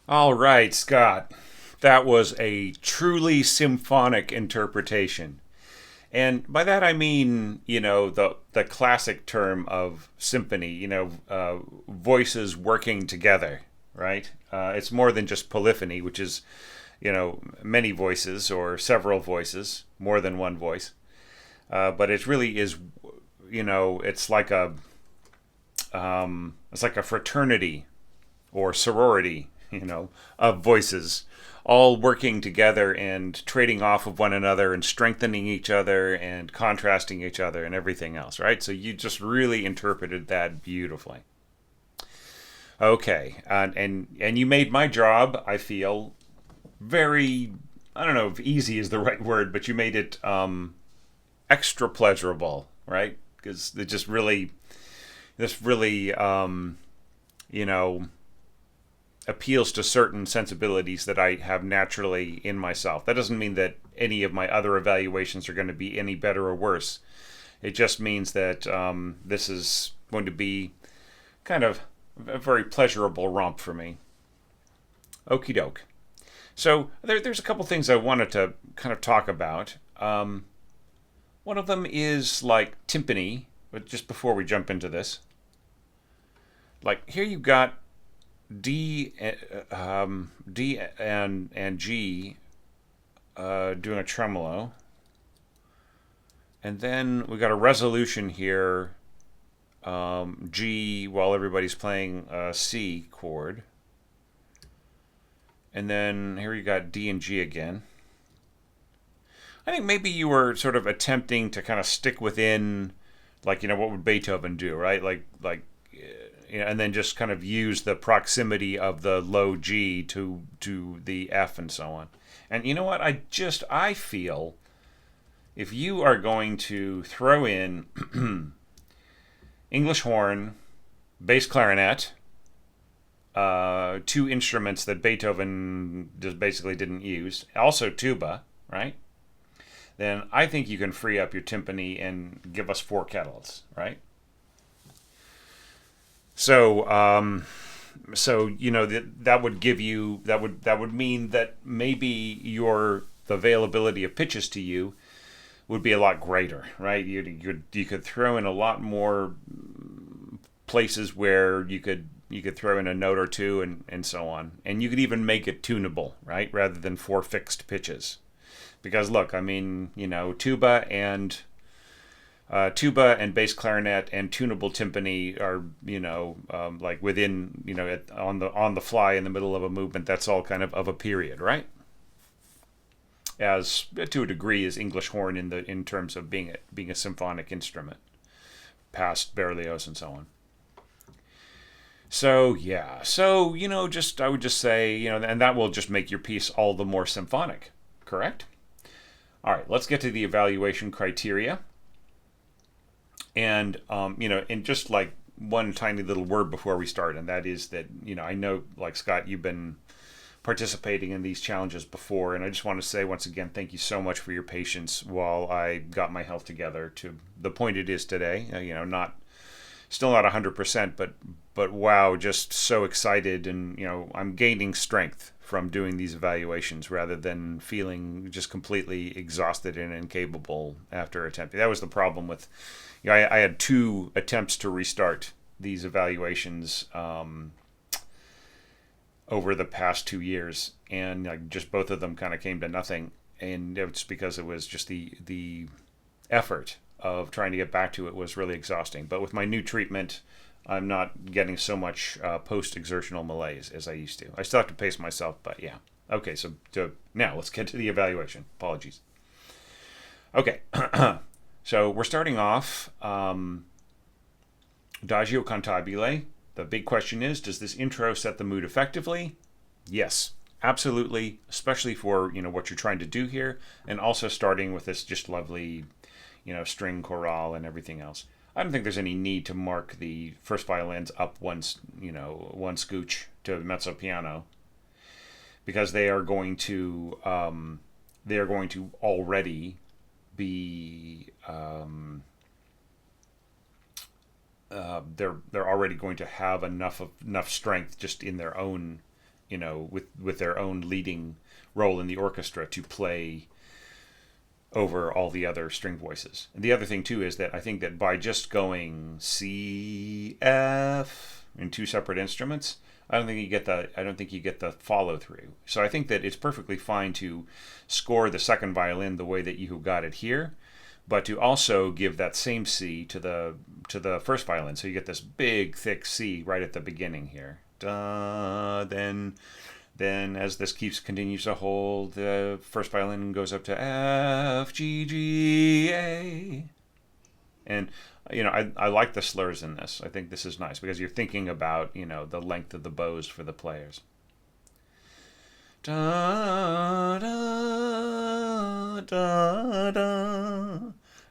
All right, Scott. That was a truly symphonic interpretation. And by that I mean, the classic term of symphony, voices working together, right? It's more than just polyphony, which is, many voices or several voices, more than one voice. But it really is, it's like a fraternity or sorority, of voices all working together and trading off of one another and strengthening each other and contrasting each other and everything else, right? So you just really interpreted that beautifully. Okay, and you made my job, I feel, very, I don't know if easy is the right word, but you made it extra pleasurable, right? Because it just really, this really, you know, appeals to certain sensibilities that I have naturally in myself. That doesn't mean that any of my other evaluations are going to be any better or worse. It just means that this is going to be kind of a very pleasurable romp for me. Okie doke. So there's a couple things I wanted to kind of talk about. One of them is like timpani, but just before we jump into this, like here you've got D and G doing a tremolo, and then we got a resolution here, G while everybody's playing a C chord, and then here you got D and G again. I think maybe you were sort of attempting to kind of stick within, like what would Beethoven do, right? And then just kind of use the proximity of the low G to the F and so on. And you know what? I feel if you are going to throw in English horn, bass clarinet, two instruments that Beethoven just basically didn't use, also tuba, right? Then I think you can free up your timpani and give us four kettles, right? So, that would give you that would mean that maybe your the availability of pitches to you would be a lot greater, right? You could throw in a lot more places where you could throw in a note or two and so on, and you could even make it tunable, right, rather than four fixed pitches. Because look, I mean, tuba and bass clarinet and tunable timpani are like within on the fly in the middle of a movement. That's all kind of a period, right? As to a degree is English horn in terms of being a symphonic instrument past Berlioz and so on. So yeah, so just I would just say and that will just make your piece all the more symphonic, correct? All right, let's get to the evaluation criteria. And just like one tiny little word before we start, and that is that I know, like Scott, you've been participating in these challenges before, and I just want to say once again, thank you so much for your patience while I got my health together to the point it is today. Not still not 100%, but wow, just so excited, and I'm gaining strength from doing these evaluations rather than feeling just completely exhausted and incapable after attempting. That was the problem with, I had two attempts to restart these evaluations over the past 2 years, and just both of them kind of came to nothing. And it's because it was just the effort of trying to get back to it was really exhausting. But with my new treatment, I'm not getting so much post-exertional malaise as I used to. I still have to pace myself, but yeah. Okay, so now let's get to the evaluation. Apologies. Okay, so we're starting off Adagio Cantabile. The big question is, does this intro set the mood effectively? Yes, absolutely, especially for what you're trying to do here, and also starting with this just lovely string chorale and everything else. I don't think there's any need to mark the first violins up one scooch to mezzo piano, because they are going to already be they're already going to have enough strength just in their own with their own leading role in the orchestra to play over all the other string voices. And the other thing too is that I think that by just going C, F in two separate instruments, I don't think you get the follow through. So I think that it's perfectly fine to score the second violin the way that you got it here, but to also give that same C to the first violin. So you get this big thick C right at the beginning here. Da, then as this continues to hold, the first violin goes up to F, G, G, A. And I like the slurs in this. I think this is nice because you're thinking about the length of the bows for the players. Da, da, da, da.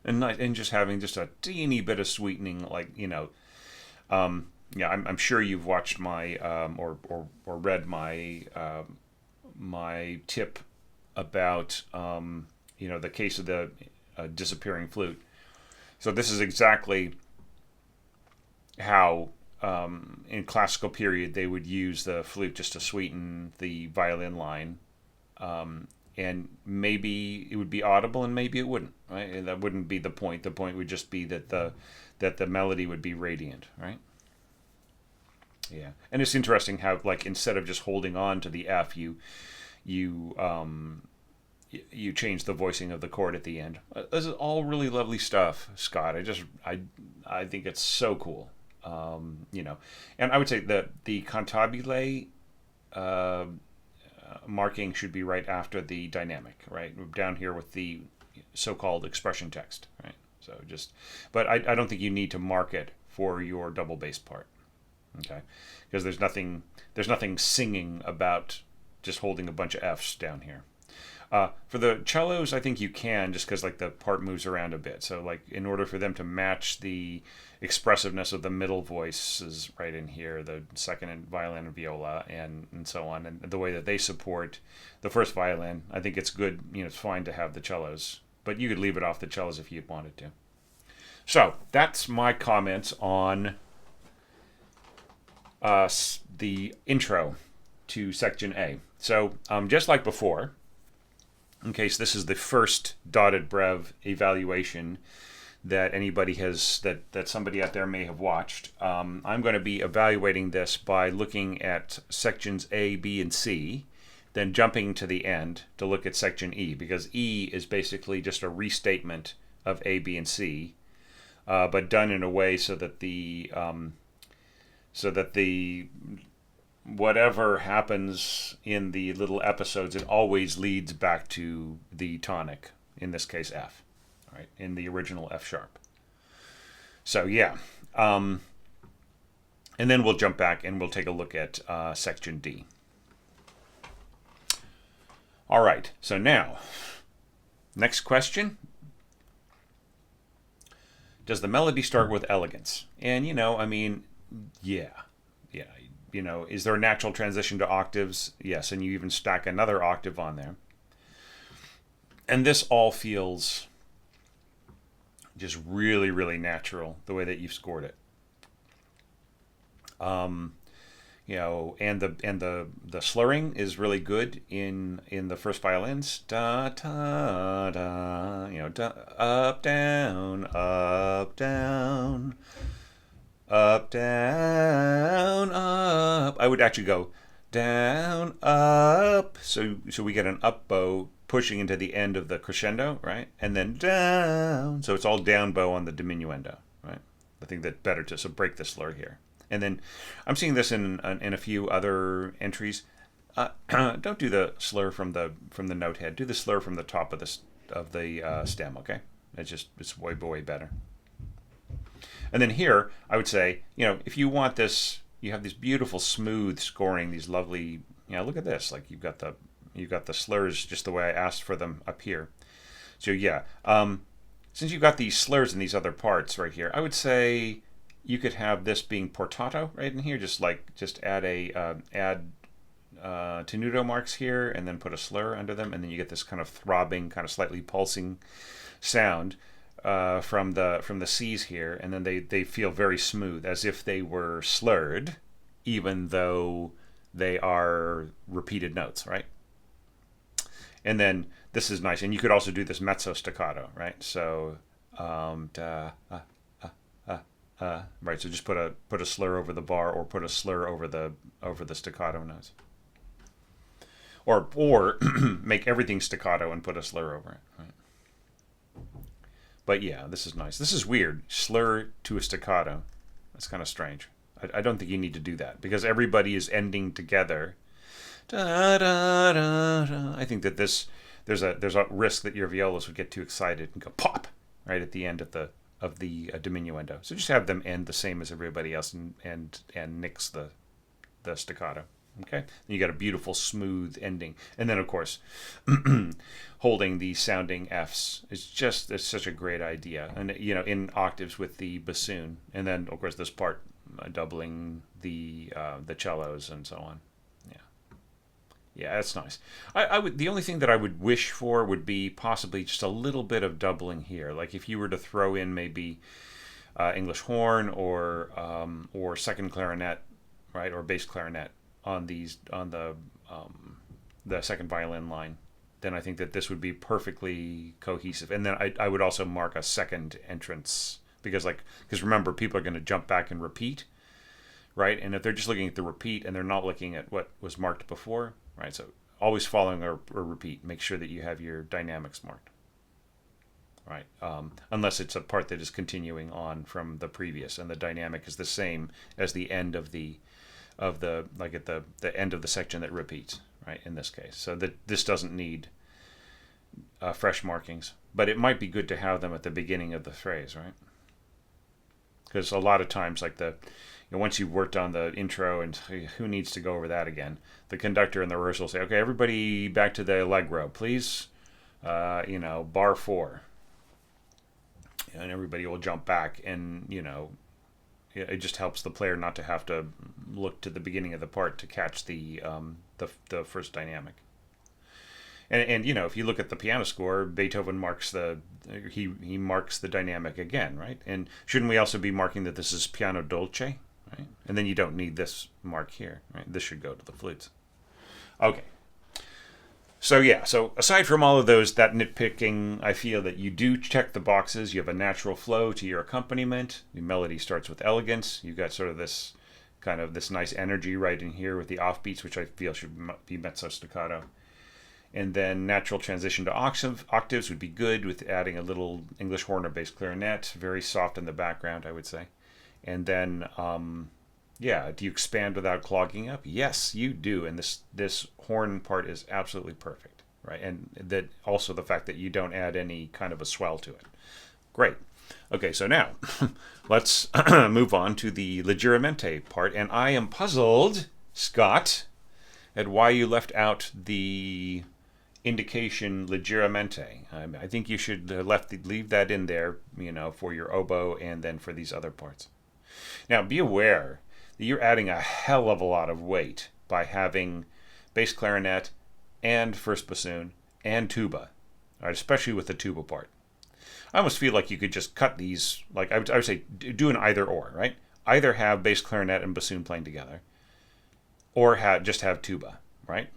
And just having just a teeny bit of sweetening, I'm sure you've watched my or read my my tip about the case of the disappearing flute. So this is exactly how in classical period they would use the flute just to sweeten the violin line, and maybe it would be audible and maybe it wouldn't. Right? And that wouldn't be the point. The point would just be that the melody would be radiant, right? Yeah, and it's interesting how instead of just holding on to the F, you change the voicing of the chord at the end. This is all really lovely stuff, Scott. I think it's so cool. And I would say that the cantabile marking should be right after the dynamic, right down here with the so-called expression text, right? So but I don't think you need to mark it for your double bass part. Okay, because there's nothing singing about just holding a bunch of Fs down here. For the cellos, I think you can, just because the part moves around a bit. So in order for them to match the expressiveness of the middle voices right in here, the second and violin and viola, and so on, and the way that they support the first violin, I think it's good. It's fine to have the cellos, but you could leave it off the cellos if you'd wanted to. So that's my comments on the intro to section A. So just like before, in case this is the first dotted brev evaluation that anybody that somebody out there may have watched, I'm going to be evaluating this by looking at sections A, B, and C, then jumping to the end to look at section E, because E is basically just a restatement of A, B, and C, but done in a way so that the whatever happens in the little episodes, it always leads back to the tonic, in this case F, right, in the original F sharp. So yeah, and then we'll jump back and we'll take a look at section D. All right, so now, next question. Does the melody start with elegance? And yeah. Is there a natural transition to octaves? Yes, and you even stack another octave on there. And this all feels just really, really natural, the way that you've scored it. And the slurring is really good in the first violins. Da da da, da, up down, up down. Up, down, up. I would actually go down, up. So we get an up bow pushing into the end of the crescendo, right? And then down. So it's all down bow on the diminuendo, right? I think that better to break the slur here. And then I'm seeing this in a few other entries. Don't do the slur from the note head. Do the slur from the top of the stem, okay? It's way better. And then here, I would say, if you want this, you have this beautiful smooth scoring, these lovely, look at this, you've got the slurs just the way I asked for them up here. So yeah, since you've got these slurs in these other parts right here, I would say you could have this being portato right in here, just add add tenuto marks here, and then put a slur under them, and then you get this kind of throbbing, kind of slightly pulsing sound. From the C's here, and then they feel very smooth, as if they were slurred, even though they are repeated notes, right? And then this is nice, and you could also do this mezzo staccato, right? So, da, right. So just put a slur over the bar, or put a slur over the staccato notes, or make everything staccato and put a slur over it, right? But yeah, this is nice. This is weird. Slur to a staccato. That's kind of strange. I don't think you need to do that because everybody is ending together. Da, da, da, da. I think that there's a risk that your violas would get too excited and go pop right at the end of the diminuendo. So just have them end the same as everybody else and nix the staccato. Okay, and you got a beautiful smooth ending, and then of course holding the sounding Fs is it's such a great idea, and in octaves with the bassoon, and then of course this part doubling the cellos and so on. Yeah, that's nice. I would the only thing that I would wish for would be possibly just a little bit of doubling here, like if you were to throw in maybe English horn or second clarinet, right, or bass clarinet on the second violin line, then I think that this would be perfectly cohesive. And then I would also mark a second entrance because remember, people are going to jump back and repeat, right? And if they're just looking at the repeat and they're not looking at what was marked before, right? So always following a repeat, make sure that you have your dynamics marked, right? Unless it's a part that is continuing on from the previous and the dynamic is the same as the end of the like at the end of the section that repeats, right, in this case. So that this doesn't need fresh markings, but it might be good to have them at the beginning of the phrase, right? Because a lot of times, like once you've worked on the intro, and who needs to go over that again, the conductor in the rehearsal will say, okay, everybody back to the allegro, please, bar 4. And everybody will jump back, and it just helps the player not to have to look to the beginning of the part to catch the first dynamic. And if you look at the piano score, Beethoven marks he marks the dynamic again, right? And shouldn't we also be marking that this is piano dolce, right? And then you don't need this mark here, right? This should go to the flutes. Okay. So aside from all of that nitpicking, I feel that you do check the boxes. You have a natural flow to your accompaniment. The melody starts with elegance. You've got sort of this nice energy right in here with the offbeats, which I feel should be mezzo staccato. And then natural transition to octaves would be good with adding a little English horn or bass clarinet, very soft in the background, I would say. And then do you expand without clogging up? Yes, you do. And this horn part is absolutely perfect, right? And that also the fact that you don't add any kind of a swell to it. Great. Okay, so now let's move on to the Leggieramente part. And I am puzzled, Scott, at why you left out the indication Leggieramente. I think you should leave that in there, for your oboe and then for these other parts. Now, be aware that you're adding a hell of a lot of weight by having bass clarinet and first bassoon and tuba, right? Especially with the tuba part. I almost feel like you could just cut these, like I would say do an either or, right? Either have bass clarinet and bassoon playing together, or just have tuba, right?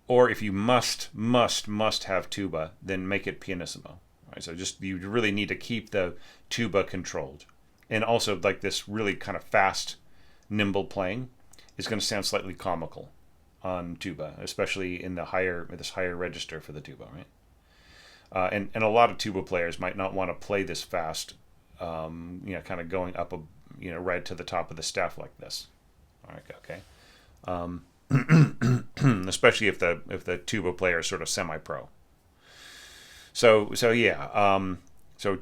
Or if you must have tuba, then make it pianissimo, right? So you really need to keep the tuba controlled. And also, like, this really kind of fast, nimble playing is going to sound slightly comical on tuba, especially in this higher register for the tuba, right? And a lot of tuba players might not want to play this fast, kind of going up right to the top of the staff like this. All right, okay. Especially if the tuba player is sort of semi-pro. So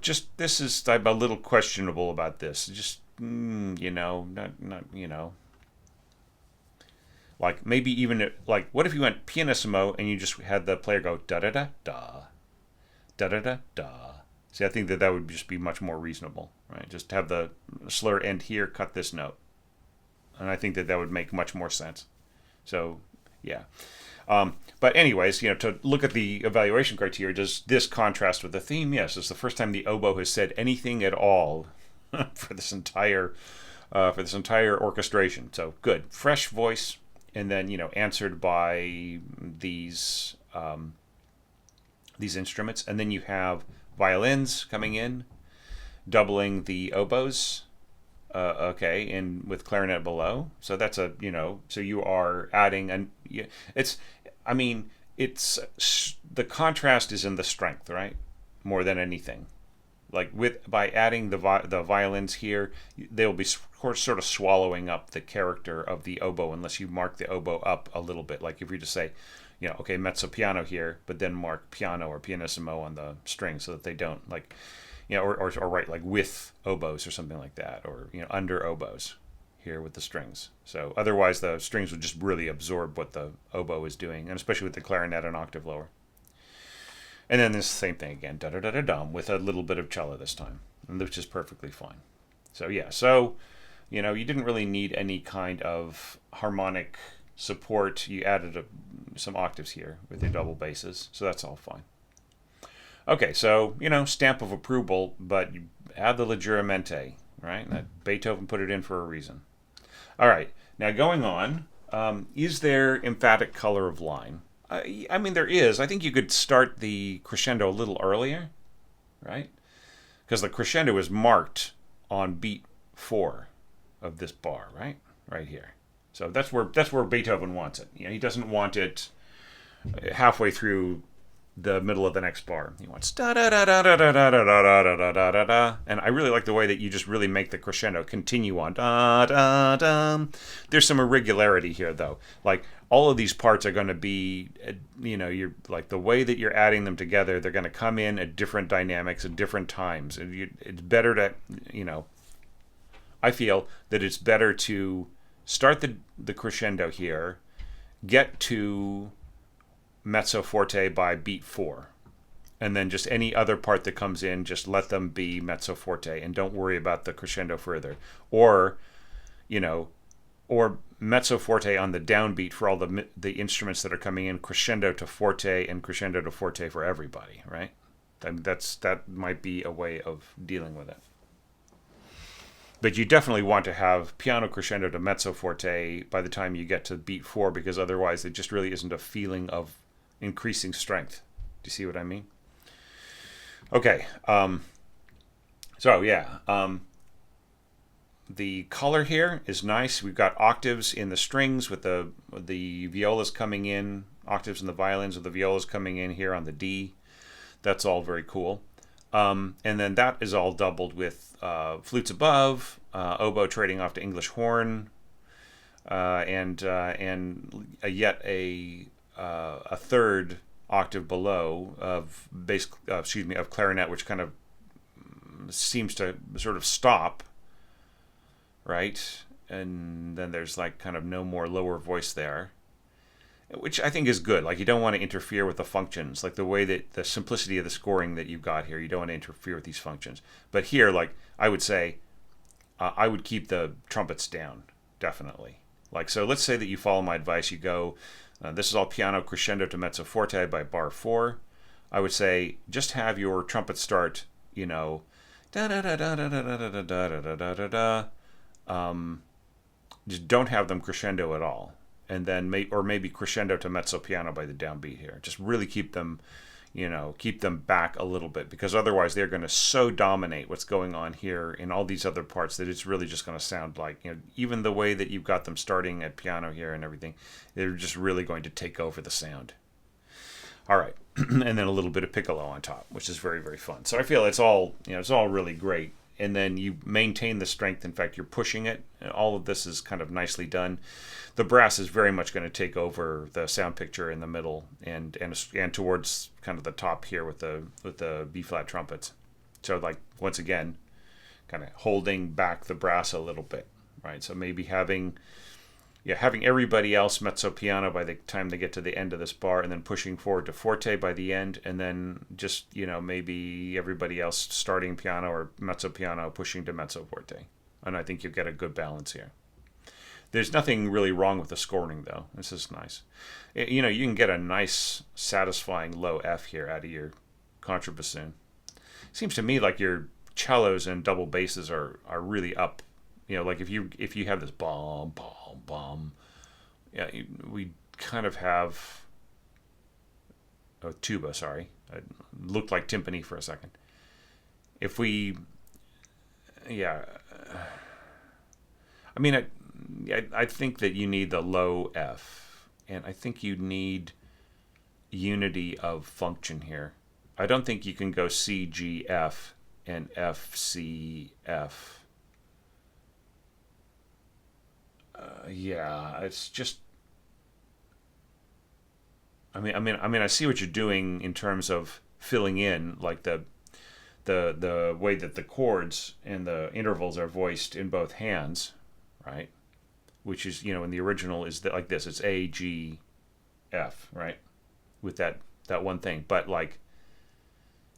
just this is, I'm a little questionable about this. Just like maybe even like what if you went pianissimo and you just had the player go da da da da da da da da. See, I think that would just be much more reasonable, right? Just have the slur end here, cut this note, and I think that would make much more sense. So yeah. But anyways, to look at the evaluation criteria, does this contrast with the theme? Yes, it's the first time the oboe has said anything at all for this entire orchestration. So good, fresh voice, and then answered by these instruments, and then you have violins coming in, doubling the oboes. Okay, and with clarinet below, so that's so you are adding it's, I mean, it's the contrast is in the strength, right? More than anything, like by adding the violins here, they'll be sort of swallowing up the character of the oboe unless you mark the oboe up a little bit. Like if you just say, okay, mezzo piano here, but then mark piano or pianissimo on the string so that they don't like, or write like with oboes or something like that, or under oboes here with the strings. So otherwise the strings would just really absorb what the oboe is doing, and especially with the clarinet an octave lower. And then this same thing again, da da da da dum, with a little bit of cello this time, which is perfectly fine. So yeah, so you didn't really need any kind of harmonic support. You added some octaves here with your double basses, so that's all fine. Okay, so stamp of approval, but you add the Leggieramente, right? That Beethoven put it in for a reason. All right, now going on, is there emphatic color of line? I mean, there is. I think you could start the crescendo a little earlier, right? Because the crescendo is marked on beat 4 of this bar, right? Right here. So that's where Beethoven wants it. He doesn't want it halfway through the middle of the next bar. He wants da da da da da da da da da da da da da. And I really like the way that you just really make the crescendo continue on da da da. There's some irregularity here though. Like all of these parts are going to be, you're like the way that you're adding them together. They're going to come in at different dynamics at different times. And it's better to, I feel that it's better to start the crescendo here, get to mezzo forte by beat 4, and then just any other part that comes in, just let them be mezzo forte and don't worry about the crescendo further, or mezzo forte on the downbeat for all the instruments that are coming in, crescendo to forte and crescendo to forte for everybody, right? That might be a way of dealing with it. But you definitely want to have piano crescendo to mezzo forte by the time you get to beat 4, because otherwise it just really isn't a feeling of increasing strength. Do you see what I mean? Okay. The color here is nice. We've got octaves in the strings with the violas coming in, octaves in the violins with the violas coming in here on the D. That's all very cool. And then that is all doubled with flutes above, oboe trading off to English horn, and yet a third octave below of of clarinet, which kind of seems to sort of stop, right? And then there's like kind of no more lower voice there, which I think is good. Like you don't want to interfere with the functions, like the way that the simplicity of the scoring that you've got here, you don't want to interfere with these functions. But here, like I would say, I would keep the trumpets down, definitely. Like, so let's say that you follow my advice, you go, this is all piano crescendo to mezzo forte by bar 4. I would say just have your trumpet start, da da da da da da da da da da da da da. Just don't have them crescendo at all, and then maybe crescendo to mezzo piano by the downbeat here. Just really keep them back a little bit, because otherwise they're going to so dominate what's going on here in all these other parts that it's really just going to sound like, even the way that you've got them starting at piano here and everything, they're just really going to take over the sound. All right, and then a little bit of piccolo on top, which is very, very fun. So I feel it's all really great. And then you maintain the strength. In fact, you're pushing it. All of this is kind of nicely done. The brass is very much going to take over the sound picture in the middle and towards kind of the top here with the B flat trumpets. So like once again, kind of holding back the brass a little bit, right? So maybe having everybody else mezzo piano by the time they get to the end of this bar, and then pushing forward to forte by the end, and then just maybe everybody else starting piano or mezzo piano pushing to mezzo forte. And I think you'll get a good balance here. There's nothing really wrong with the scoring though. This is nice. You can get a nice satisfying low F here out of your contrabassoon. Seems to me like your cellos and double basses are really up. Like if you have this bomb bomb bomb, yeah, we kind of have tuba. Sorry, it looked like timpani for a second. If we, yeah, I mean, I think that you need the low F, and I think you need unity of function here. I don't think you can go C G F and F C F. Yeah, it's just. I see what you're doing in terms of filling in, like the way that the chords and the intervals are voiced in both hands, right? Which is, in the original is that like this. It's A G F, right? With that one thing, but like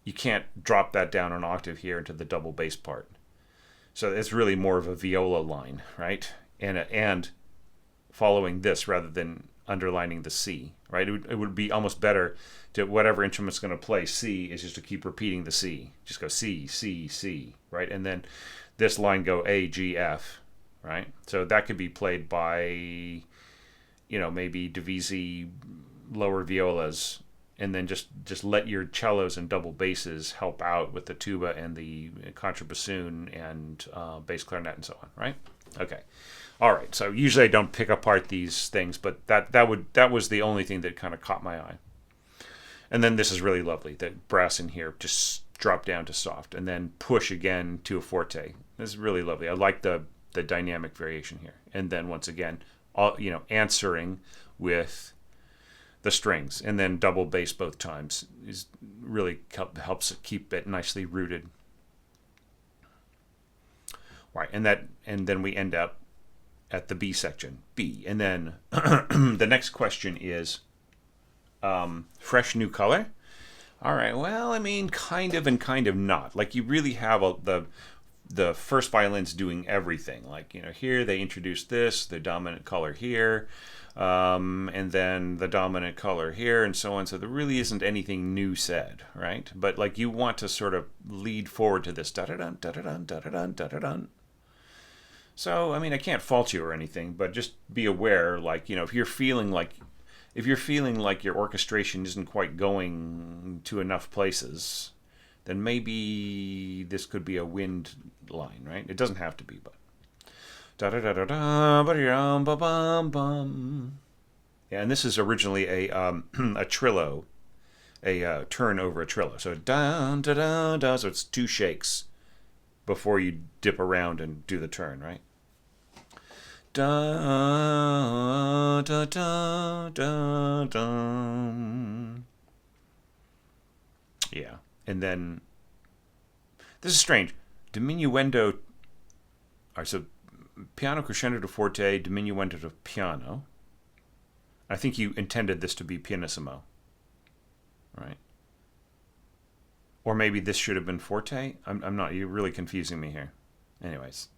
you can't drop that down an octave here into the double bass part. So it's really more of a viola line, right? And following this rather than underlining the C, right? It would be almost better to whatever instrument's going to play C is just to keep repeating the C. Just go C, C, C, right? And then this line go A, G, F, right? So that could be played by, maybe Divisi lower violas, and then just let your cellos and double basses help out with the tuba and the contrabassoon and bass clarinet and so on, right? Okay. All right. So usually I don't pick apart these things, but that was the only thing that kind of caught my eye. And then this is really lovely. The brass in here just drop down to soft and then push again to a forte. This is really lovely. I like the dynamic variation here. And then once again, answering with the strings, and then double bass both times is really helps it keep it nicely rooted. Right, and then we end up at the B section, B, and then the next question is fresh new color. All right, well, I mean, kind of and kind of not. Like you really have the first violin's doing everything. Like here they introduced this, the dominant color here. And then the dominant color here and so on. So there really isn't anything new said, right? But like you want to sort of lead forward to this da-da-dun, da-da-dun, da-da-dun, da-da-dun. So, I mean, I can't fault you or anything, but just be aware, like, if you're feeling like your orchestration isn't quite going to enough places, then maybe this could be a wind line, right? It doesn't have to be, but da da da da da ba bum bum. Yeah, and this is originally a a trillo, a turn over a trillo. So da da da da. So it's two shakes before you dip around and do the turn, right? Da da da da da. Yeah, and then this is strange. Diminuendo. All right, so piano crescendo to forte, diminuendo to piano. I think you intended this to be pianissimo, right? Or maybe this should have been forte. I'm not. You're really confusing me here. Anyways,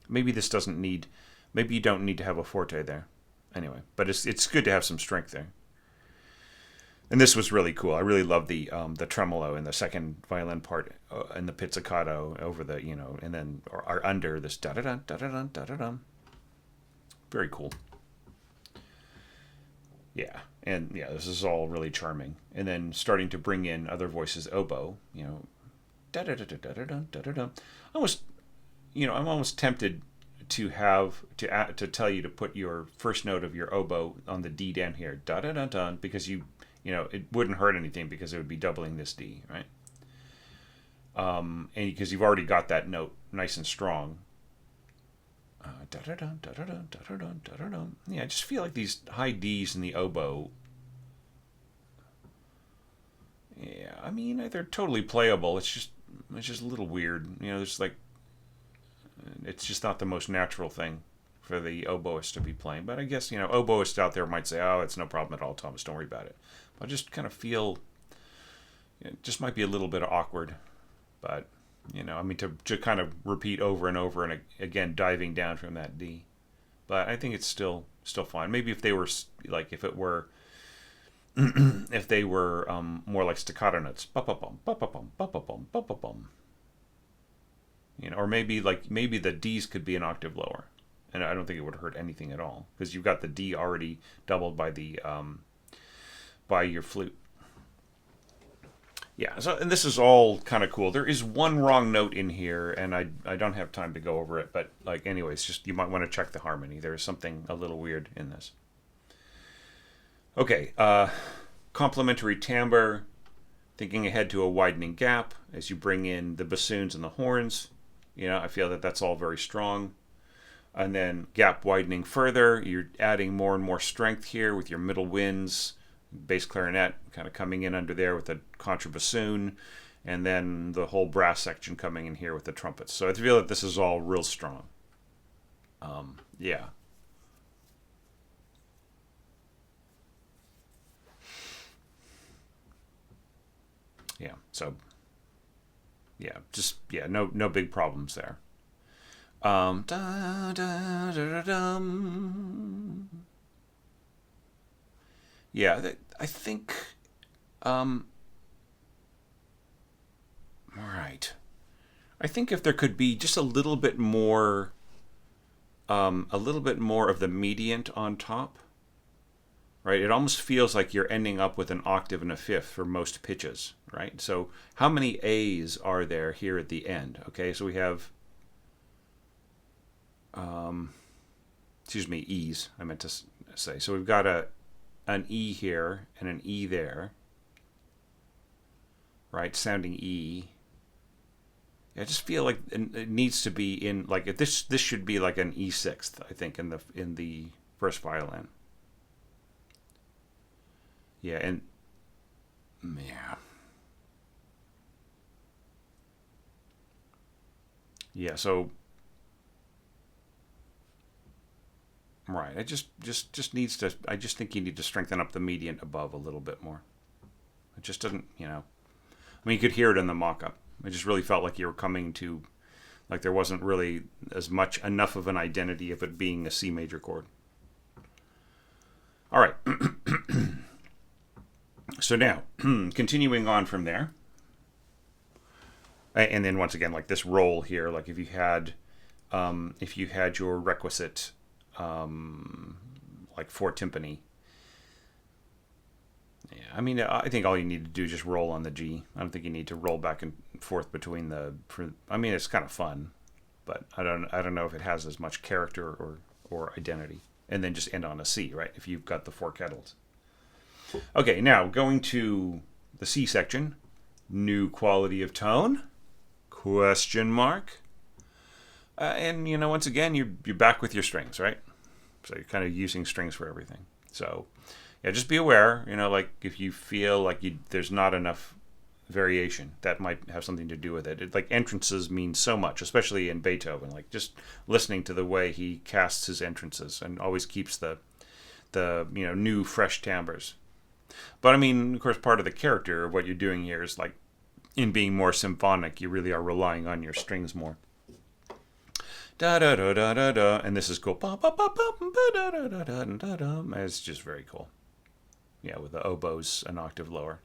maybe this doesn't need. Maybe you don't need to have a forte there. Anyway, but it's good to have some strength there. And this was really cool. I really love the tremolo in the second violin part and the pizzicato over the and then or under this da da da da da da da da. Very cool. Yeah, and yeah, this is all really charming. And then starting to bring in other voices, oboe, da da da da da da da da da. Almost, I'm almost tempted to tell you to put your first note of your oboe on the D down here, da da da da, because it wouldn't hurt anything because it would be doubling this D, right? And because you've already got that note nice and strong. Yeah, I just feel like these high Ds in the oboe. Yeah, I mean they're totally playable. It's just a little weird. There's like it's just not the most natural thing for the oboist to be playing. But I guess oboists out there might say, "Oh, it's no problem at all, Thomas. Don't worry about it." I just kind of feel it just might be a little bit awkward, but to kind of repeat over and over and again diving down from that D. But I think it's still fine. Maybe if they were like if it were if they were more like staccato notes, ba-ba-bum, ba-ba-bum, ba-ba-bum, ba-ba-bum. Or maybe the D's could be an octave lower, And I don't think it would hurt anything at all because you've got the D already doubled by the by your flute. Yeah, so and this is all kind of cool. There is one wrong note in here, and I don't have time to go over it, but like anyways, just you might want to check the harmony. There is something a little weird in this. Okay, complementary timbre, thinking ahead to a widening gap as you bring in the bassoons and the horns. You know, I feel that that's all very strong. And then gap widening further, you're adding more and more strength here with your middle winds, bass clarinet kind of coming in under there with the contrabassoon, and then the whole brass section coming in here with the trumpets. So I feel that this is all real strong. Yeah. Yeah, so yeah, just yeah, no big problems there. Da, da, da, da, dum. Yeah, I think. All right. I think if there could be just a little bit more, a little bit more of the mediant on top, right? It almost feels like you're ending up with an octave and a fifth for most pitches, right? So how many A's are there here at the end? Okay, so we have, excuse me, E's, I meant to say. So we've got an E here and an E there, right? Sounding E. I just feel like it needs to be in like if this should be like an E sixth, I think, in the first violin. Yeah, and yeah. Yeah, so right. It just needs to I just think you need to strengthen up the median above a little bit more. It just doesn't, I mean you could hear it in the mock-up. I just really felt like you were coming to like there wasn't really as much enough of an identity of it being a C major chord. All right. So now, continuing on from there, and then once again, like this roll here, like if you had your requisite, like for timpani, yeah, I mean, I think all you need to do is just roll on the G. I don't think you need to roll back and forth between I mean, it's kind of fun, but I don't know if it has as much character or identity. And then just end on a C, right? If you've got the four kettles. Okay, now going to the C section, new quality of tone, question mark, and once again you're back with your strings, right? So you're kind of using strings for everything. So yeah, just be aware, like if you feel like there's not enough variation, that might have something to do with it. Like entrances mean so much, especially in Beethoven. Like just listening to the way he casts his entrances and always keeps the new fresh timbres. But I mean, of course, part of the character of what you're doing here is like in being more symphonic, you really are relying on your strings more. Da da da da da da, and this is cool. It's just very cool. Yeah, with the oboes an octave lower.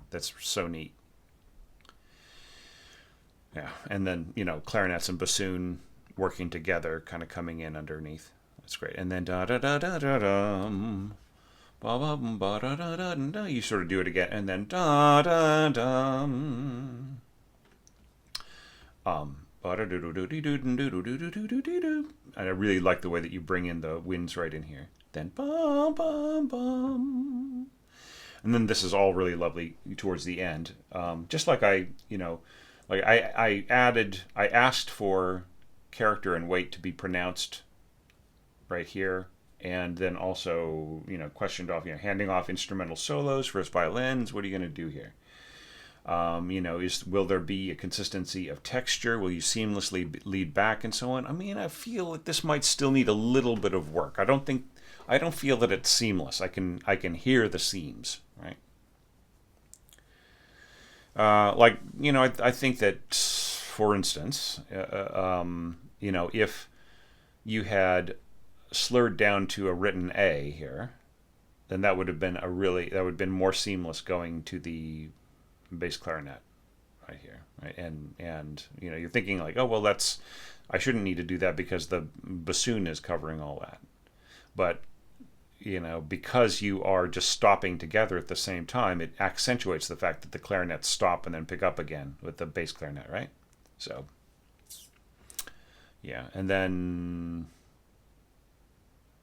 That's so neat. Yeah, and then clarinets and bassoon working together, kind of coming in underneath. That's great. And then da da da da da da. You sort of do it again, and then da da da. And I really like the way that you bring in the winds right in here. Then bum bum bum. And then this is all really lovely towards the end. Just like I asked for character and weight to be pronounced right here, and then also questioned off handing off instrumental solos, first violins. What are you going to do here? Will there be a consistency of texture? Will you seamlessly lead back and so on? I mean, I feel that this might still need a little bit of work. I don't feel that it's seamless. I can hear the seams, right? I think that, for instance, if you had slurred down to a written A here, then that would have been more seamless going to the bass clarinet. right here, right? And you know, you're thinking like, oh well, that's I shouldn't need to do that because the bassoon is covering all that. But you know, because you are just stopping together at the same time, it accentuates the fact that the clarinets stop and then pick up again with the bass clarinet, right? So, yeah, and then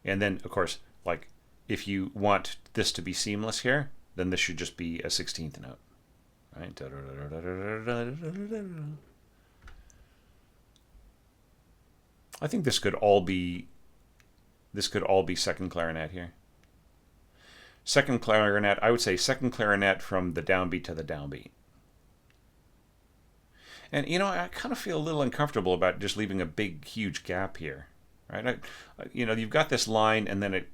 of course, like if you want this to be seamless here, then this should just be a 16th note, right? I think this could all be second clarinet here. Second clarinet, I would say second clarinet from the downbeat to the downbeat. And you know, I kind of feel a little uncomfortable about just leaving a big, huge gap here, right? You know, you've got this line, and then it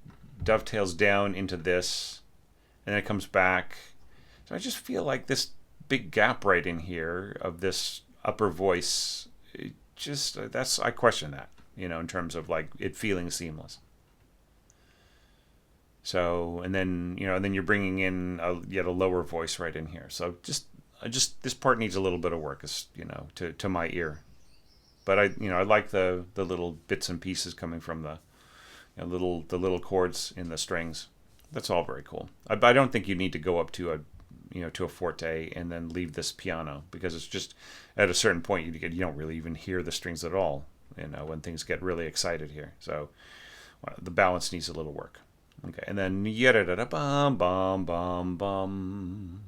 dovetails down into this, and then it comes back. So I just feel like this big gap right in here of this upper voice, I question that, you know, in terms of like it feeling seamless. So, and then you know, and then you're bringing in yet a lower voice right in here. So just this part needs a little bit of work, as you know, to my ear. But I like the little bits and pieces coming from the little chords in the strings. That's all very cool. I don't think you need to go up to a forte and then leave this piano, because it's just at a certain point you don't really even hear the strings at all. You know, when things get really excited here. So the balance needs a little work. Okay, and then yada bum bum bum bum.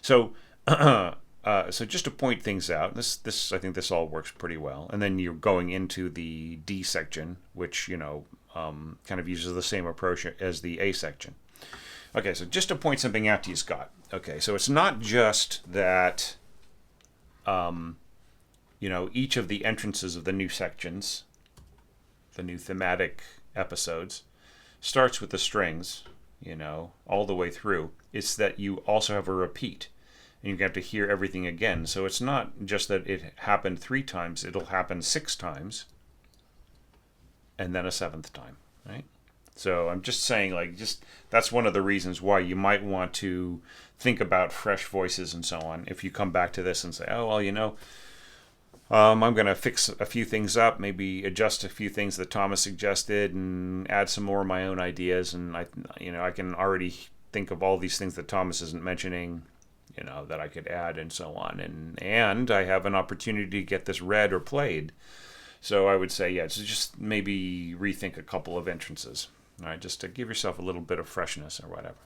So, so just to point things out, this I think this all works pretty well. And then you're going into the D section, which kind of uses the same approach as the A section. Okay, so just to point something out to you, Scott. Okay, so it's not just that, each of the entrances of the new sections, the new thematic episodes, starts with the strings, all the way through. It's that you also have a repeat, and you have to hear everything again. So it's not just that it happened 3 times, it'll happen 6 times, and then a 7th time, right? So I'm just saying, that's one of the reasons why you might want to think about fresh voices and so on. If you come back to this and say, oh, well, I'm going to fix a few things up, maybe adjust a few things that Thomas suggested, and add some more of my own ideas. And I can already think of all these things that Thomas isn't mentioning, that I could add and so on. And I have an opportunity to get this read or played. So I would say, so just maybe rethink a couple of entrances, all right, just to give yourself a little bit of freshness or whatever.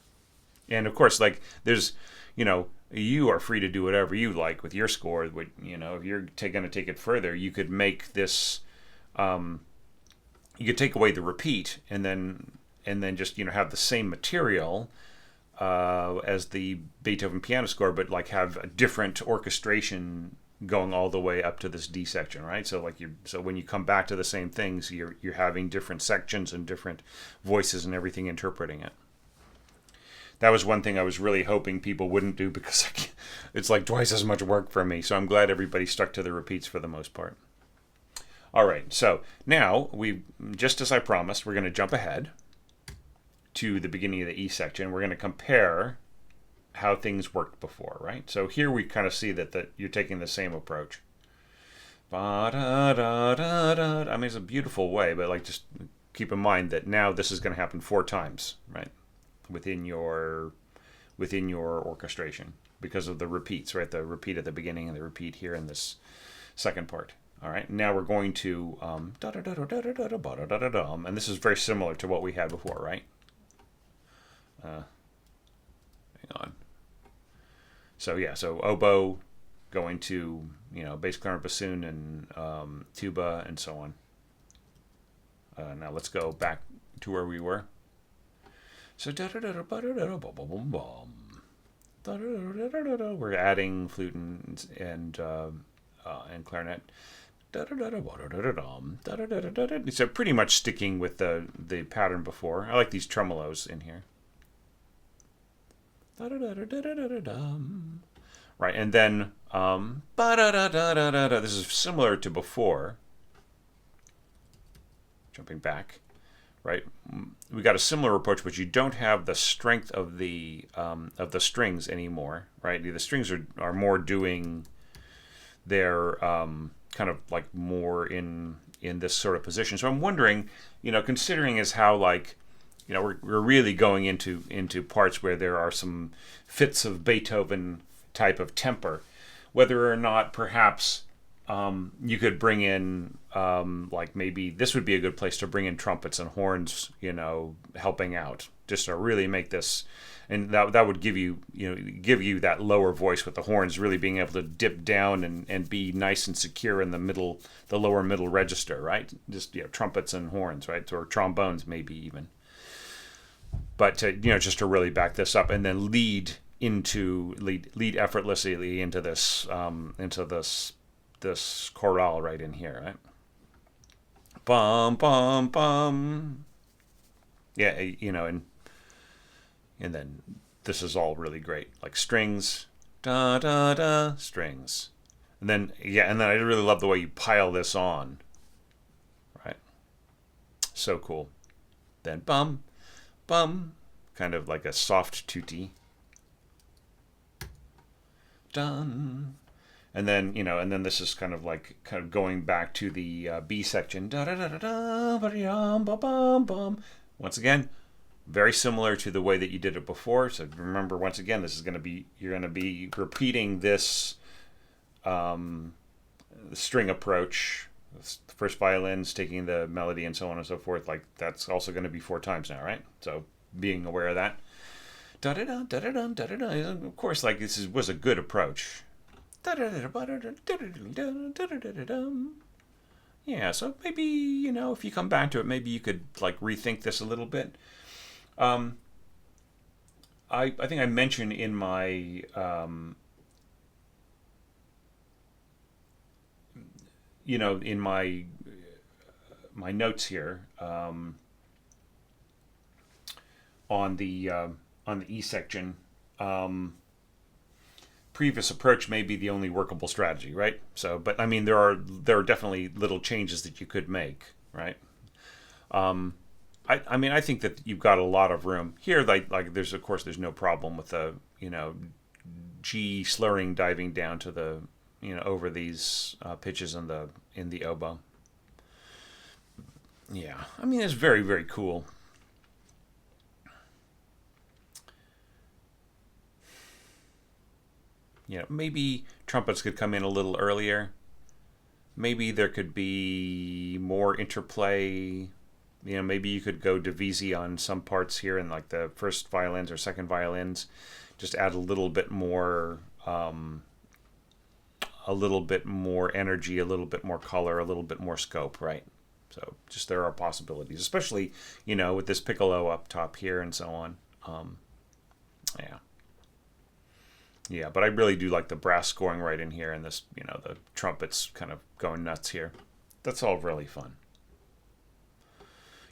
And of course, there's, you are free to do whatever you like with your score. If you're going to take it further, you could make this, you could take away the repeat and then just, have the same material as the Beethoven piano score, but have a different orchestration going all the way up to this D section, right? So so when you come back to the same things, you're having different sections and different voices and everything interpreting it. That was one thing I was really hoping people wouldn't do, because it's like twice as much work for me. So I'm glad everybody stuck to the repeats for the most part. All right, so now just as I promised, we're going to jump ahead to the beginning of the E section. We're going to compare how things worked before, right? So here we kind of see that you're taking the same approach. I mean, it's a beautiful way, but just keep in mind that now this is going to happen 4 times, right? Within your orchestration, because of the repeats, right? The repeat at the beginning and the repeat here in this second part. All right, now we're going to and this is very similar to what we had before, right? Hang on. So oboe going to bass clarinet, bassoon, and tuba, and so on. Now let's go back to where we were. So we're adding flute and clarinet. So pretty much sticking with the pattern before. I like these tremolos in here. Right, and then this is similar to before. Jumping back. right? We got a similar approach, but you don't have the strength of the strings anymore, right? The strings are more doing their kind of like more in this sort of position. So I'm wondering, considering as how like, we're really going into parts where there are some fits of Beethoven type of temper, whether or not perhaps you could bring in like maybe this would be a good place to bring in trumpets and horns, helping out just to really make this, and that would give you that lower voice with the horns really being able to dip down and be nice and secure in the lower middle register, right? Just trumpets and horns, right? Or trombones maybe even. But just to really back this up and then lead effortlessly into this chorale right in here, right? Bum bum bum. Yeah, and then this is all really great, like strings, da da da, strings, and then I really love the way you pile this on, right? So cool. Then bum bum, kind of like a soft tutti. Done. And then this is kind of going back to the B section. Da da da da da, bum bum. Once again, very similar to the way that you did it before. So remember, once again, you're going to be repeating this string approach. The first violins taking the melody and so on and so forth. Like that's also going to be 4 times now, right? So being aware of that. Da da da da da da da da. Of course, like was a good approach. Yeah, so maybe, if you come back to it, maybe you could like rethink this a little bit. I think I mentioned in my in my notes here on the E section. Previous approach may be the only workable strategy, right? So, but I mean, there are definitely little changes that you could make, right? I think that you've got a lot of room here. Like there's no problem with the G slurring diving down to the over these pitches in the oboe. Yeah, I mean it's very, very cool. Maybe trumpets could come in a little earlier. Maybe there could be more interplay. Maybe you could go divisi on some parts here in like the first violins or second violins. Just add a little bit more energy, a little bit more color, a little bit more scope, right? So just there are possibilities, especially, with this piccolo up top here and so on. Yeah. Yeah, but I really do like the brass scoring right in here and this, the trumpets kind of going nuts here. That's all really fun.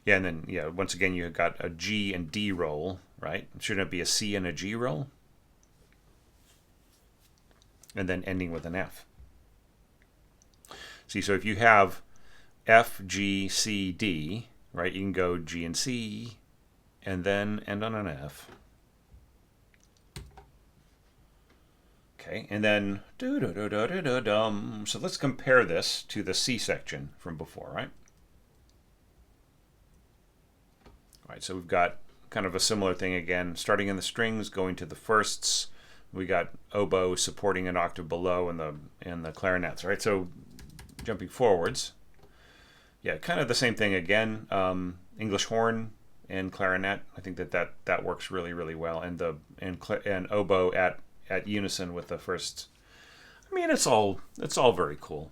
Yeah, and then, once again, you got a G and D roll, right? Shouldn't it be a C and a G roll? And then ending with an F. See, so if you have F, G, C, D, right, you can go G and C and then end on an F. Okay, and then so let's compare this to the C section from before, right? All right, so we've got kind of a similar thing again, starting in the strings, going to the firsts. We got oboe supporting an octave below and the clarinets, right? So jumping forwards, yeah, kind of the same thing again. English horn and clarinet. I think that works really, really well, and oboe at unison with the first. I mean, it's all very cool.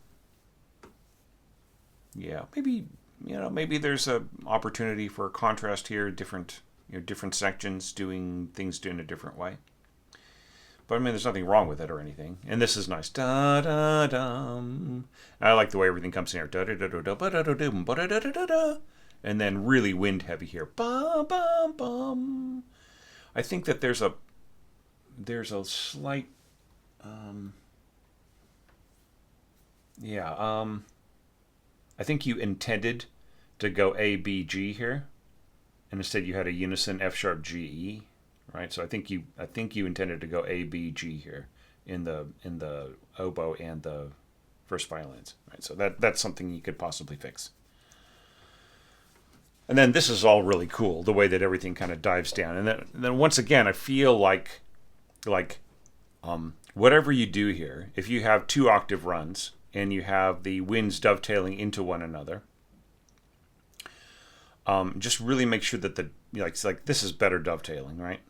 Yeah, maybe there's a opportunity for a contrast here, different sections doing things in a different way. But I mean, there's nothing wrong with it or anything. And this is nice. Da da dum. I like the way everything comes in here. Da da da da da da da da da da da. And then really wind heavy here. Bum bum bum. I think that there's a slight I think you intended to go A, B, G here, and instead you had a unison F sharp G, right? So I think you intended to go A B G here in the oboe and the first violins, right? So that's something you could possibly fix. And then this is all really cool, the way that everything kind of dives down. And then once again, I feel like whatever you do here, if you have 2-octave runs and you have the winds dovetailing into one another, just really make sure that like this is better dovetailing, right?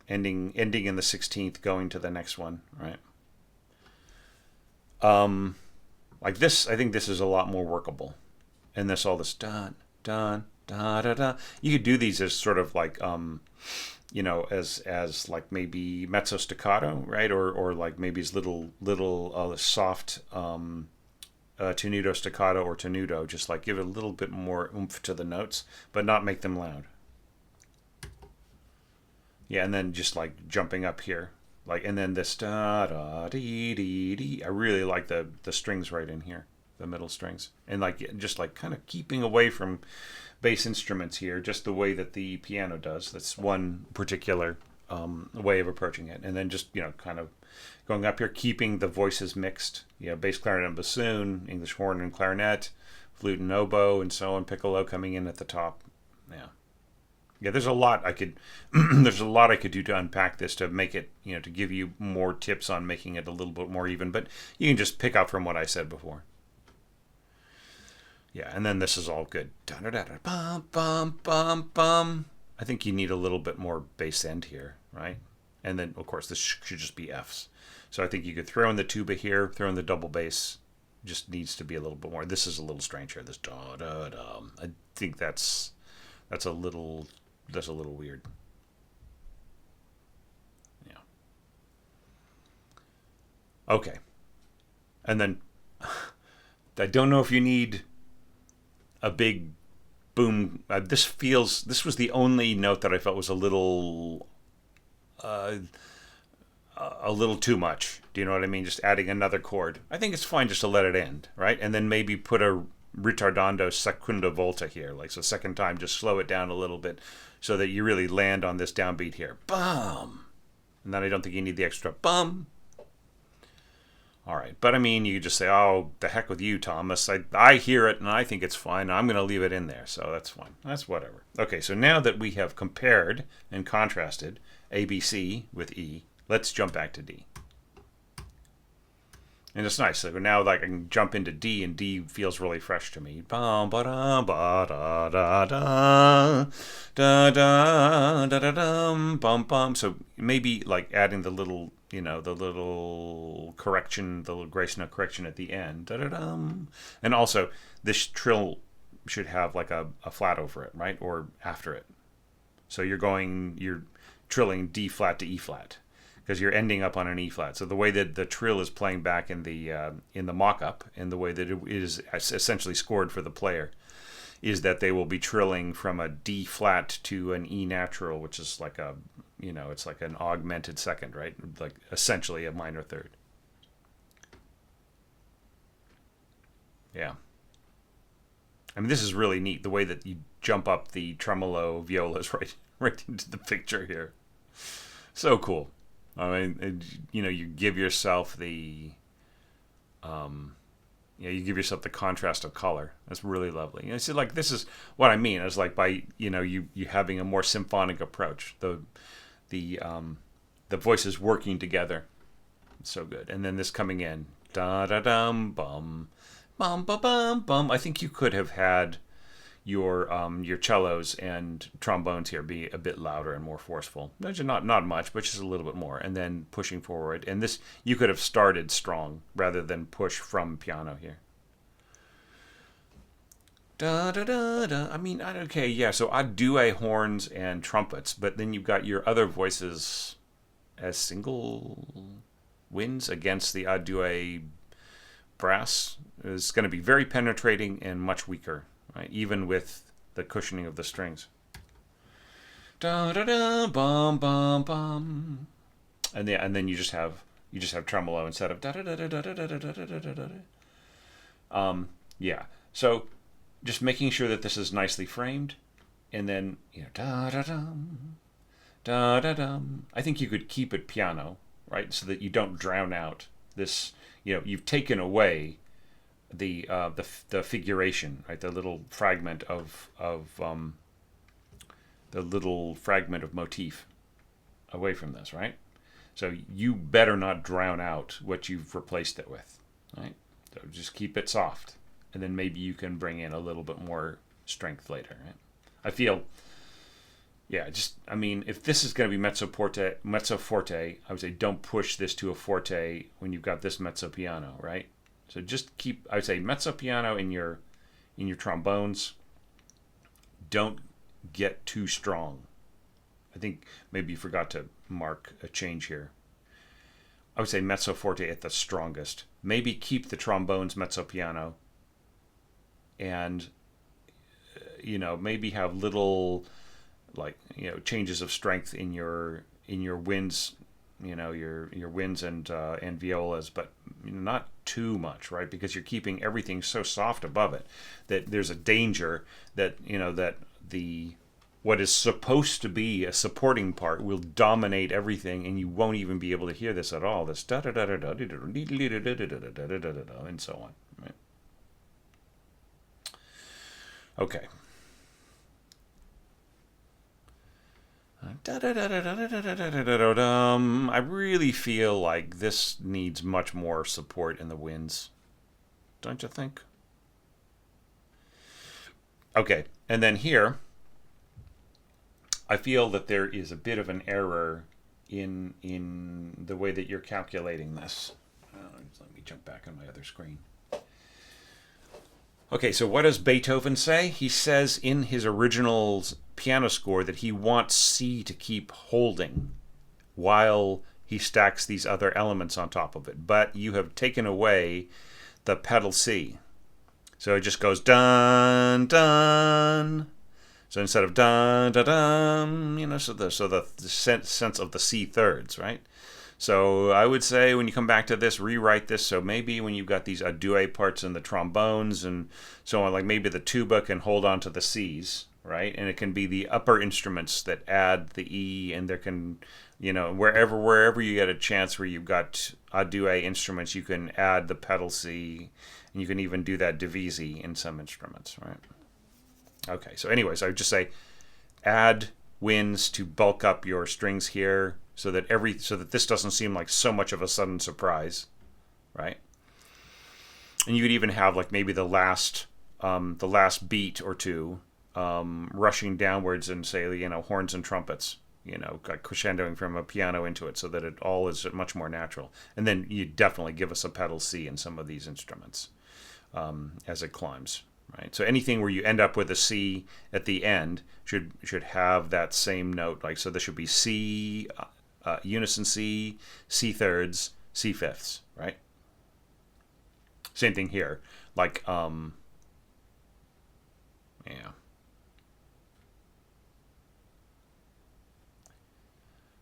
Ending in the 16th, going to the next one, right? Like this, I think this is a lot more workable. And this all this dun dun da da da. You could do these as sort of like as like maybe mezzo staccato, right? Or like maybe as little soft tenuto staccato or tenuto, just like give it a little bit more oomph to the notes, but not make them loud. Yeah, and then just like jumping up here, like, and then this da da dee dee dee. I really like the strings right in here, the middle strings, and like just like kind of keeping away from bass instruments here, just the way that the piano does. That's one particular way of approaching it, and then just kind of going up here, keeping the voices mixed. Bass, clarinet, and bassoon, English horn and clarinet, flute and oboe, and so on. Piccolo coming in at the top. Yeah, there's a lot I could do to unpack this to make it, to give you more tips on making it a little bit more even. But you can just pick up from what I said before. Yeah, and then this is all good. Bum, bum, bum, bum. I think you need a little bit more bass end here, right? And then, of course, this should just be Fs. So I think you could throw in the tuba here, throw in the double bass. Just needs to be a little bit more. This is a little strange here. This da da da. I think that's a little weird. Yeah. Okay. And then I don't know if you need a big boom. This was the only note that I felt was a little too much. Do you know what I mean? Just adding another chord. I think it's fine just to let it end, right? And then maybe put a ritardando seconda volta here, like so second time, just slow it down a little bit so that you really land on this downbeat here. Bum. And then I don't think you need the extra bum. All right, but I mean, you could just say, "Oh, the heck with you, Thomas. I hear it and I think it's fine. I'm going to leave it in there, so that's fine. That's whatever." Okay, so now that we have compared and contrasted ABC with E, let's jump back to D. And it's nice. So now, like, I can jump into D, and D feels really fresh to me. Bum ba da ba da da da da da da da dum bum bum. So maybe like adding the little, the little correction, the little grace note correction at the end. Da da dum. And also, this trill should have like a flat over it, right, or after it. So you're trilling D flat to E flat, because you're ending up on an E flat. So the way that the trill is playing back in the mock-up, and the way that it is essentially scored for the player, is that they will be trilling from a D flat to an E natural, which is like it's like an augmented second, right? Like essentially a minor third. Yeah. I mean, this is really neat, the way that you jump up the tremolo violas right into the picture here. So cool. I mean, you give yourself the, you give yourself the contrast of color. That's really lovely. So like this is what I mean. It's like by you having a more symphonic approach. The voices working together. It's so good. And then this coming in, da da dum bum, bum bum bum bum. I think you could have had your cellos and trombones here be a bit louder and more forceful. Not much, but just a little bit more, and then pushing forward. And this, you could have started strong rather than push from piano here. Da da da da. I mean, okay, yeah. So adue horns and trumpets, but then you've got your other voices as single winds against the adue brass. It's going to be very penetrating and much weaker. Right, even with the cushioning of the strings. Da da da bum bum bum. And then you just have tremolo instead of da da da da da da da da da da da. Yeah. So just making sure that this is nicely framed, and then da da dum, da da dum. I think you could keep it piano, right, so that you don't drown out this. You've taken away the figuration, right, the little fragment of motif away from this, right? So you better not drown out what you've replaced it with, right? So just keep it soft, and then maybe you can bring in a little bit more strength later, right? I feel, if this is going to be mezzo forte, I would say don't push this to a forte when you've got this mezzo piano, right? So just keep, I would say, mezzo piano in your trombones. Don't get too strong. I think maybe you forgot to mark a change here. I would say mezzo forte at the strongest. Maybe keep the trombones mezzo piano, and maybe have little changes of strength in your winds, your winds and violas, but not too much, right? Because you're keeping everything so soft above it that there's a danger that what is supposed to be a supporting part will dominate everything, and you won't even be able to hear this at all. This da da da da da da and so on. Right? Okay. I really feel like this needs much more support in the winds, don't you think? Okay, and then here, I feel that there is a bit of an error in the way that you're calculating this. Let me jump back on my other screen. Okay, so what does Beethoven say? He says in his original piano score that he wants C to keep holding while he stacks these other elements on top of it. But you have taken away the pedal C. So it just goes dun, dun. So instead of dun, dun, dun, so the sense of the C thirds, right? So I would say when you come back to this, rewrite this. So maybe when you've got these adue parts in the trombones and so on, like maybe the tuba can hold on to the C's, right? And it can be the upper instruments that add the E, and there can, wherever you get a chance where you've got adue instruments, you can add the pedal C, and you can even do that divisi in some instruments, right? Okay, so anyways, I would just say add winds to bulk up your strings here, so that this doesn't seem like so much of a sudden surprise, right? And you could even have like maybe the last beat or two rushing downwards and say horns and trumpets, like crescendoing from a piano into it, so that it all is much more natural. And then you definitely give us a pedal C in some of these instruments as it climbs. Right. So anything where you end up with a C at the end should have that same note. Like, so this should be C, unison C, C thirds, C fifths, right? Same thing here. Like, yeah.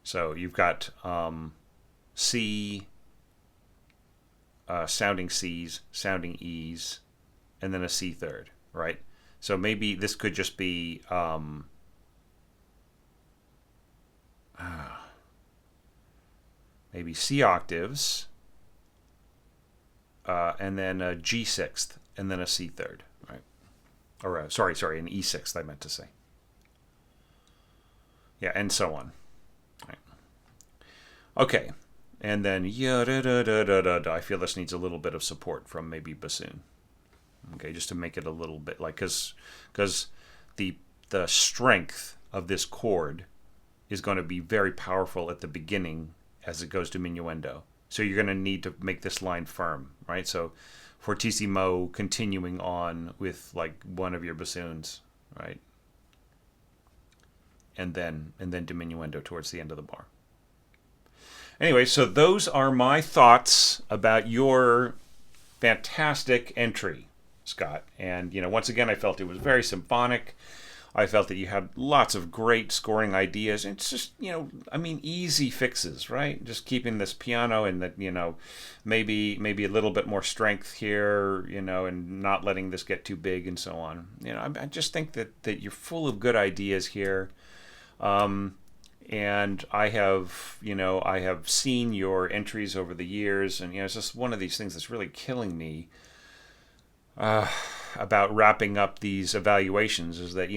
So you've got C, sounding C's, sounding E's, and then a C third, right? So maybe this could just be maybe C octaves, and then a G sixth, and then a C third, right? Or sorry, an E sixth, I meant to say. Yeah, and so on. Right. Okay, and then I feel this needs a little bit of support from maybe bassoon. Okay, just to make it a little bit like, because the strength of this chord is going to be very powerful at the beginning as it goes diminuendo. So you're going to need to make this line firm, right? So fortissimo continuing on with like one of your bassoons, right? And then diminuendo towards the end of the bar. Anyway, so those are my thoughts about your fantastic entry, Scott. And once again, I felt it was very symphonic. I felt that you had lots of great scoring ideas. It's just, I mean, easy fixes, right? Just keeping this piano and that, maybe a little bit more strength here, and not letting this get too big and so on. I just think that you're full of good ideas here. And I have seen your entries over the years, and it's just one of these things that's really killing me about wrapping up these evaluations is that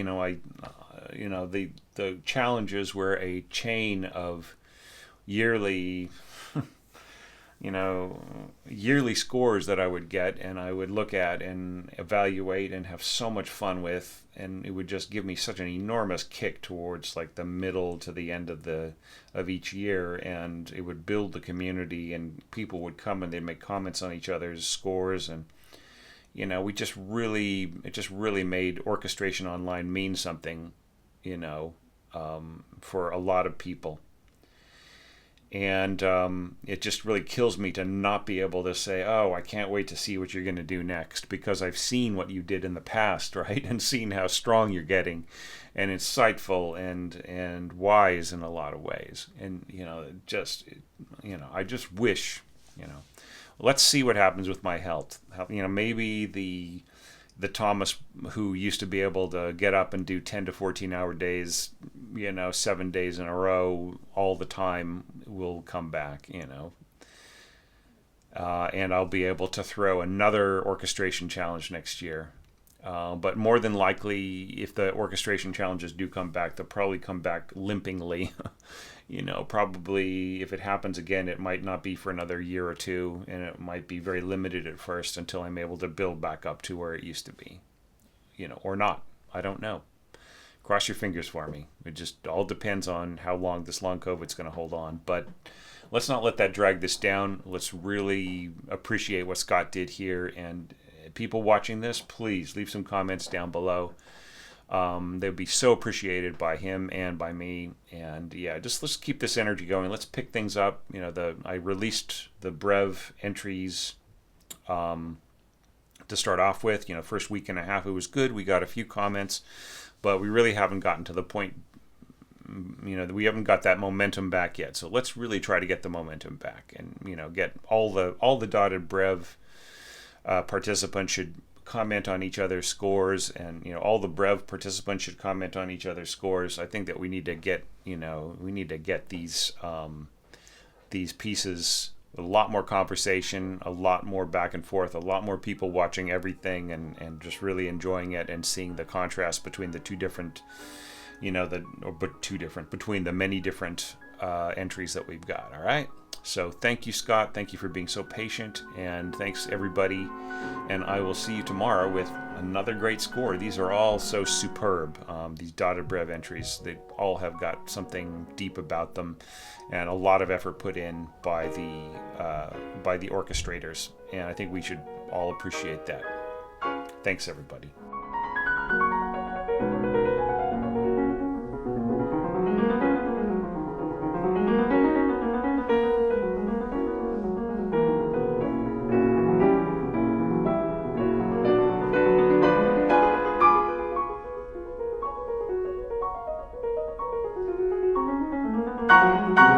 the challenges were a chain of yearly yearly scores that I would get and I would look at and evaluate and have so much fun with, and it would just give me such an enormous kick towards like the middle to the end of each year, and it would build the community and people would come and they'd make comments on each other's scores, and it just really made Orchestration Online mean something, for a lot of people. And it just really kills me to not be able to say, oh, I can't wait to see what you're going to do next, because I've seen what you did in the past, right? And seen how strong you're getting and insightful and wise in a lot of ways. And, I just wish, let's see what happens with my health. Maybe the Thomas who used to be able to get up and do 10 to 14 hour days, 7 days in a row all the time will come back, and I'll be able to throw another orchestration challenge next year. But more than likely, if the orchestration challenges do come back, they'll probably come back limpingly. Probably if it happens again, it might not be for another year or two, and it might be very limited at first until I'm able to build back up to where it used to be, or not. I don't know. Cross your fingers for me. It just all depends on how long this long COVID's going to hold on. But let's not let that drag this down. Let's really appreciate what Scott did here. And people watching this, please leave some comments down below. They'd be so appreciated by him and by me. And yeah, just let's keep this energy going. Let's pick things up. I released the Brev entries to start off with. First week and a half it was good. We got a few comments, but we really haven't gotten to the point. We haven't got that momentum back yet. So let's really try to get the momentum back, and get all the dotted Brev participants should comment on each other's scores, and all the Brev participants should comment on each other's scores. I think that we need to get these pieces, a lot more conversation, a lot more back and forth, a lot more people watching everything and just really enjoying it and seeing the contrast between the two different, between the many different entries that we've got. All right. So thank you, Scott. Thank you for being so patient, and thanks everybody. And I will see you tomorrow with another great score. These are all so superb. These dotted Brev entries, they all have got something deep about them, and a lot of effort put in by the orchestrators. And I think we should all appreciate that. Thanks, everybody. Thank you.